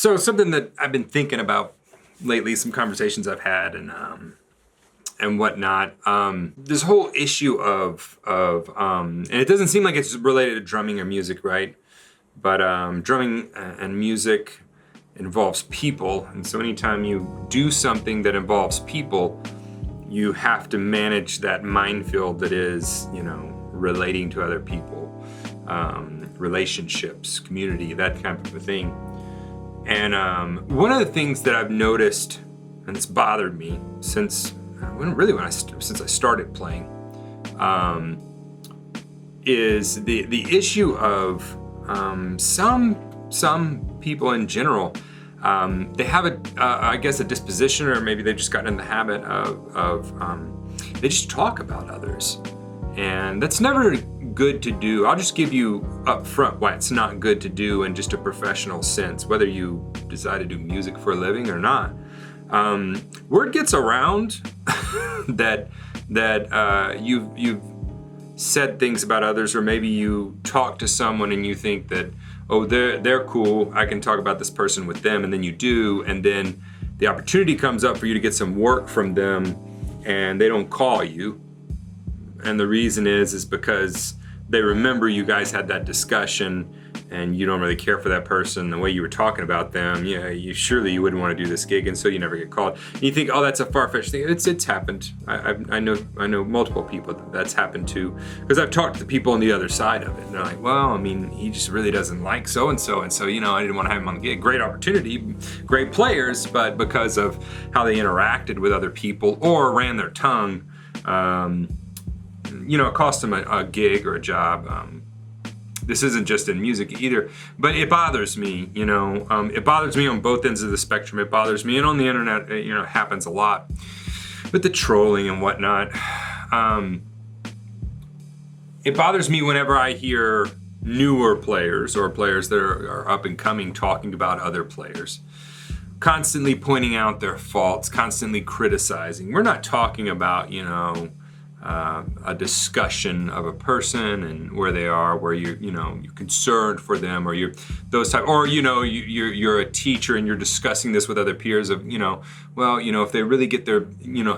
So something that I've been thinking about lately, some conversations I've had and whatnot. This whole issue of and it doesn't seem like it's related to drumming or music, right? But drumming and music involves people, and so anytime you do something that involves people, you have to manage that minefield that is, relating to other people, relationships, community, that kind of a thing. And one of the things that I've noticed, and it's bothered me since I started playing, is the issue of some people in general. They have I guess a disposition, or maybe they've just gotten in the habit of they just talk about others, and that's never good to do. I'll just give you up front why it's not good to do in just a professional sense, whether you decide to do music for a living or not. Word gets around that you've said things about others, or maybe you talk to someone and you think that, oh, they're cool, I can talk about this person with them, and then you do, and then the opportunity comes up for you to get some work from them, and they don't call you. And the reason is because they remember you guys had that discussion, and you don't really care for that person, the way you were talking about them. Surely you wouldn't want to do this gig, and so you never get called. And you think, oh, that's a far-fetched thing. It's happened. I know multiple people that's happened to, because I've talked to the people on the other side of it, and they're like, well, he just really doesn't like so-and-so, and so, I didn't want to have him on the gig. Great opportunity, great players, but because of how they interacted with other people or ran their tongue, it cost them a gig or a job. This isn't just in music either, but it bothers me, it bothers me on both ends of the spectrum. It bothers me, and on the internet, it happens a lot with the trolling and whatnot. It bothers me whenever I hear newer players or players that are up and coming talking about other players, constantly pointing out their faults, constantly criticizing. We're not talking about, a discussion of a person and where they are, where you're concerned for them, or you're those type, or you're a teacher and you're discussing this with other peers of if they really get their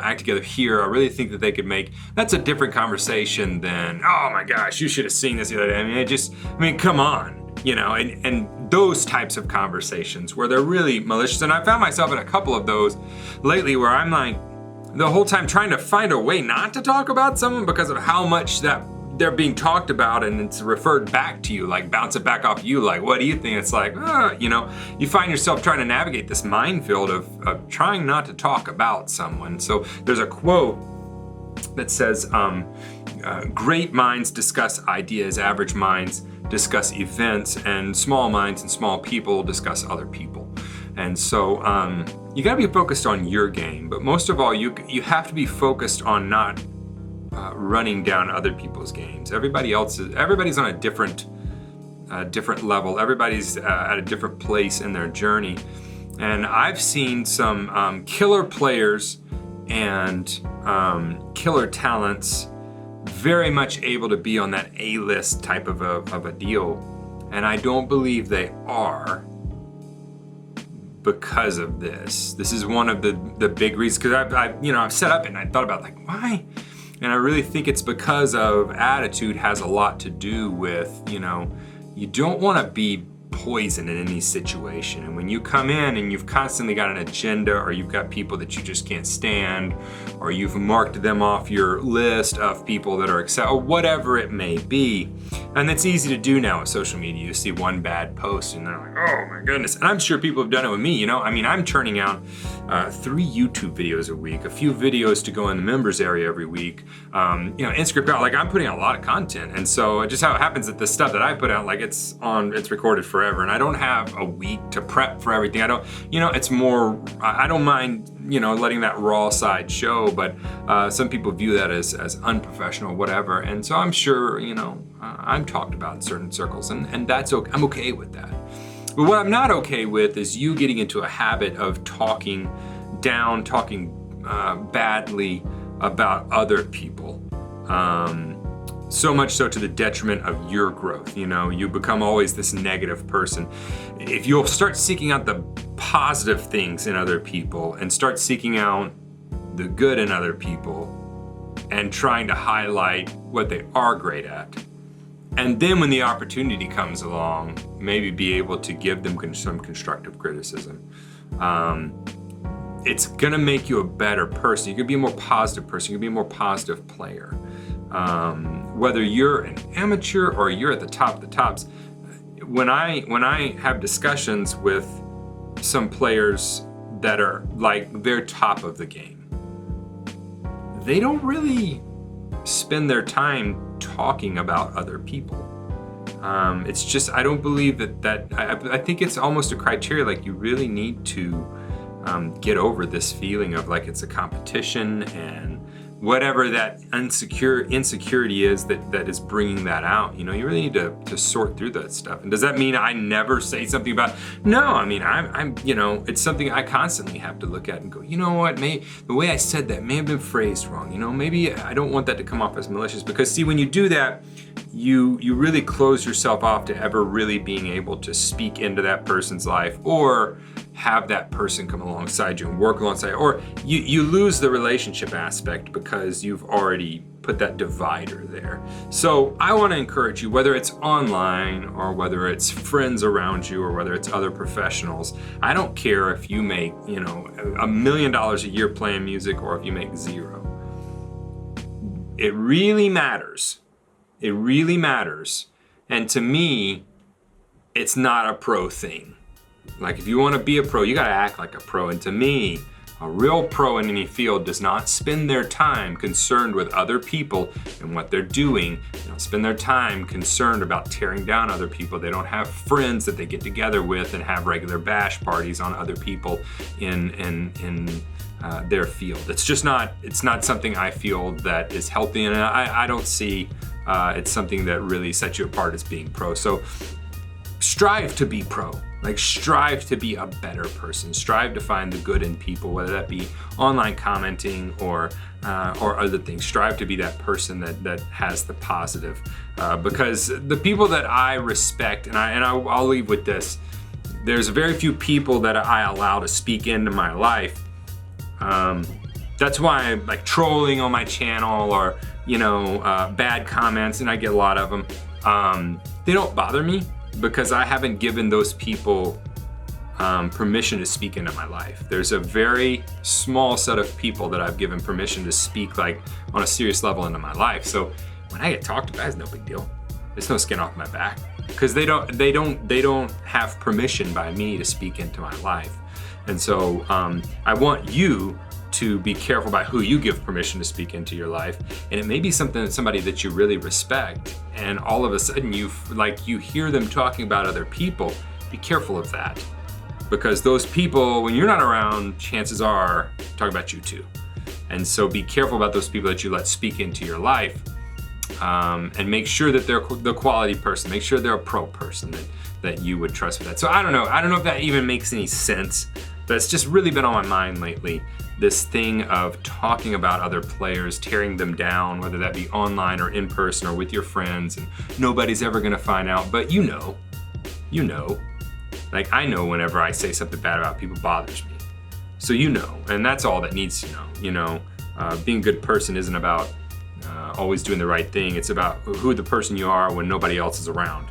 act together here, I really think that they could make. That's a different conversation than, oh my gosh, you should have seen this the other day. Come on, and those types of conversations where they're really malicious. And I found myself in a couple of those lately where I'm like, the whole time trying to find a way not to talk about someone because of how much that they're being talked about, and it's referred back to you, like bounce it back off you, like, what do you think? It's like, you find yourself trying to navigate this minefield of trying not to talk about someone. So there's a quote that says, great minds discuss ideas, average minds discuss events, and small minds and small people discuss other people. And so you gotta be focused on your game, but most of all, you have to be focused on not running down other people's games. Everybody's on a different level. Everybody's at a different place in their journey. And I've seen some killer players and killer talents very much able to be on that A-list type of a deal. And I don't believe they are, because of this. This is one of the big reasons, because I've set up and I thought about, like, why? And I really think it's because of attitude has a lot to do with, you don't want to be poison in any situation. And when you come in and you've constantly got an agenda, or you've got people that you just can't stand, or you've marked them off your list of people that are or whatever it may be. And it's easy to do now with social media. You see one bad post and they're like, oh my goodness. And I'm sure people have done it with me, I'm churning out 3 YouTube videos a week, a few videos to go in the members area every week. Instagram, like, I'm putting out a lot of content. And so just how it happens that the stuff that I put out, like, it's recorded forever, and I don't have a week to prep for everything. I don't, it's more, I don't mind, letting that raw side show, but some people view that as unprofessional, whatever. And so I'm sure, I'm talked about in certain circles, and that's okay. I'm okay with that. But what I'm not okay with is you getting into a habit of talking badly about other people. so much so to the detriment of your growth. You become always this negative person. If you'll start seeking out the positive things in other people and start seeking out the good in other people and trying to highlight what they are great at, and then when the opportunity comes along, maybe be able to give them some constructive criticism. It's gonna make you a better person. You're gonna be a more positive person. You're gonna be a more positive player. Whether you're an amateur or you're at the top of the tops, when I have discussions with some players that are like they're top of the game, they don't really spend their time talking about other people. It's just, I don't believe that I think it's almost a criteria, like you really need to get over this feeling of like it's a competition and whatever that insecurity is that is bringing that out. You really need to sort through that stuff. And does that mean I never say something about? No, I mean I'm it's something I constantly have to look at and go, you know what, the way I said that may have been phrased wrong. Maybe I don't want that to come off as malicious, because see, when you do that, you really close yourself off to ever really being able to speak into that person's life or have that person come alongside you and work alongside you, or you lose the relationship aspect because you've already put that divider there. So I want to encourage you, whether it's online or whether it's friends around you or whether it's other professionals, I don't care if you make $1 million a year playing music or if you make zero. It really matters. It really matters. And to me, it's not a pro thing. Like, if you want to be a pro, you got to act like a pro. And to me, a real pro in any field does not spend their time concerned with other people and what they're doing. They don't spend their time concerned about tearing down other people. They don't have friends that they get together with and have regular bash parties on other people in their field. It's not something I feel that is healthy, and I don't see it's something that really sets you apart as being pro. So strive to be pro. Like, strive to be a better person. Strive to find the good in people, whether that be online commenting or other things. Strive to be that person that has the positive. Because the people that I respect, and I'll leave with this, there's very few people that I allow to speak into my life. That's why I'm like trolling on my channel or bad comments, and I get a lot of them. They don't bother me, because I haven't given those people permission to speak into my life. There's a very small set of people that I've given permission to speak like on a serious level into my life. So when I get talked about, it's no big deal. There's no skin off my back, because they don't have permission by me to speak into my life. And so I want you to be careful about who you give permission to speak into your life. And it may be somebody that you really respect, and all of a sudden you hear them talking about other people. Be careful of that, because those people, when you're not around, chances are talking about you too. And so be careful about those people that you let speak into your life, and make sure that they're the quality person. Make sure they're a pro person that you would trust with that. So I don't know if that even makes any sense, but it's just really been on my mind lately. This thing of talking about other players, tearing them down, whether that be online or in person or with your friends, and nobody's ever gonna find out, but you know. Like, I know whenever I say something bad about people bothers me. So and that's all that needs to know. Being a good person isn't about always doing the right thing. It's about who the person you are when nobody else is around,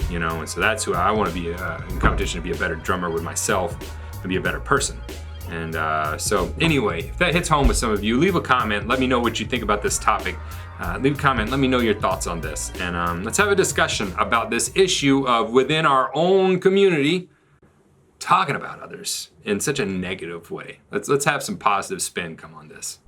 and so that's who I want to be in competition, to be a better drummer with myself, to be a better person. And so anyway, if that hits home with some of you, leave a comment. Let me know what you think about this topic. Leave a comment. Let me know your thoughts on this. And let's have a discussion about this issue of, within our own community, talking about others in such a negative way. Let's have some positive spin come on this.